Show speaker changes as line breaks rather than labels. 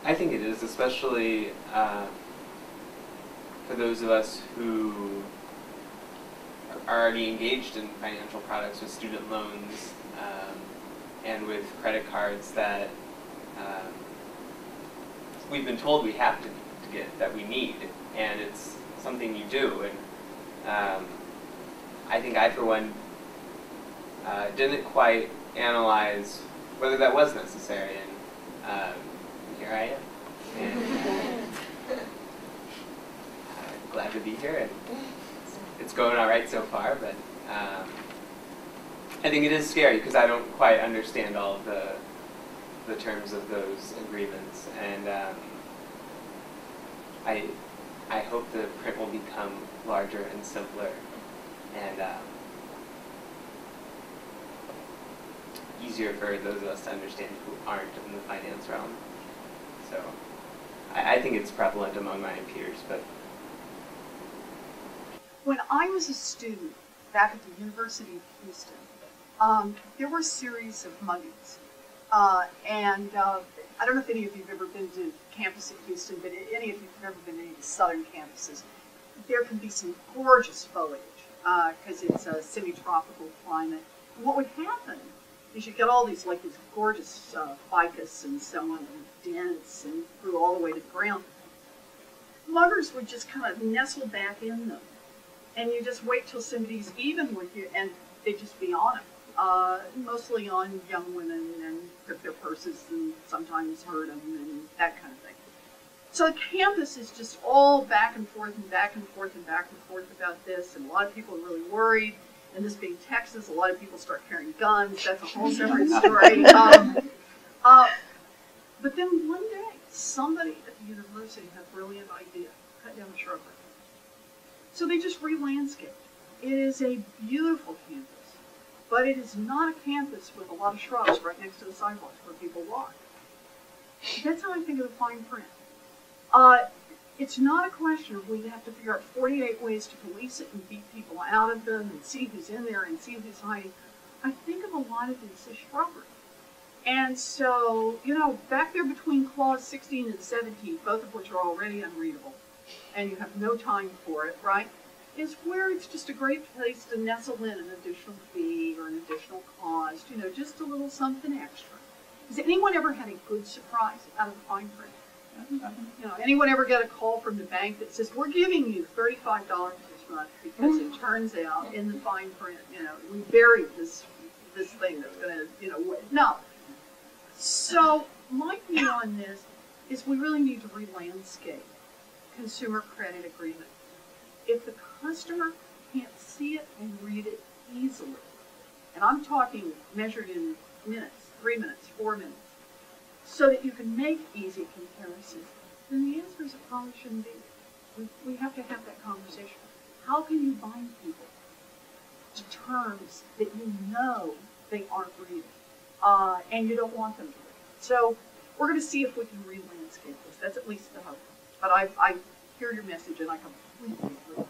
I think it is, especially for those of us who are already engaged in financial products with student loans and with credit cards that we've been told we have to get, that we need, and it's something you do. And I think I, for one, didn't quite analyze whether that was necessary, and here I am. And glad to be here, and it's going all right so far, but I think it is scary because I don't quite understand all of the terms of those agreements, and I hope the print will become larger and simpler and easier for those of us to understand who aren't in the finance realm. So I think it's prevalent among my peers, but
when I was a student back at the University of Houston, there were a series of muggings. And I don't know if any of you have ever been to campus at Houston, but any of you have ever been to any of the southern campuses, there can be some gorgeous foliage because it's a semi-tropical climate. And what would happen is you get all these gorgeous ficus and so on, and dents, and through all the way to the ground. Muggers would just kind of nestle back in them. And you just wait till somebody's even with you, and they'd just be on them. Mostly on young women, and took their purses and sometimes hurt them and that kind of thing. So the campus is just all back and forth and back and forth and back and forth about this, and a lot of people are really worried. And this being Texas, a lot of people start carrying guns. That's a whole separate story. But then one day, somebody at the university had a brilliant idea: cut down the shrubbery. So they just re-landscaped. It is a beautiful campus, but it is not a campus with a lot of shrubs right next to the sidewalks where people walk. That's how I think of the fine print. It's not a question of we have to figure out 48 ways to police it and beat people out of them and see who's in there and see who's hiding. I think of a lot of this as shrubbery. And so, back there between clause 16 and 17, both of which are already unreadable, and you have no time for it, right, is where it's just a great place to nestle in an additional fee or an additional cost, just a little something extra. Has anyone ever had a good surprise out of the fine print? Anyone ever get a call from the bank that says, we're giving you $35 this month because it turns out in the fine print, we buried this thing that's going to, no. So my view on this is we really need to re-landscape consumer credit agreement. If the customer can't see it and read it easily, and I'm talking measured in minutes, 3 minutes, 4 minutes, so that you can make easy comparisons, then the answer is it probably shouldn't be. We have to have that conversation. How can you bind people to terms that you know they aren't reading, and you don't want them to read? So we're going to see if we can re-landscape this. That's at least the hope. But I hear your message, and I completely agree.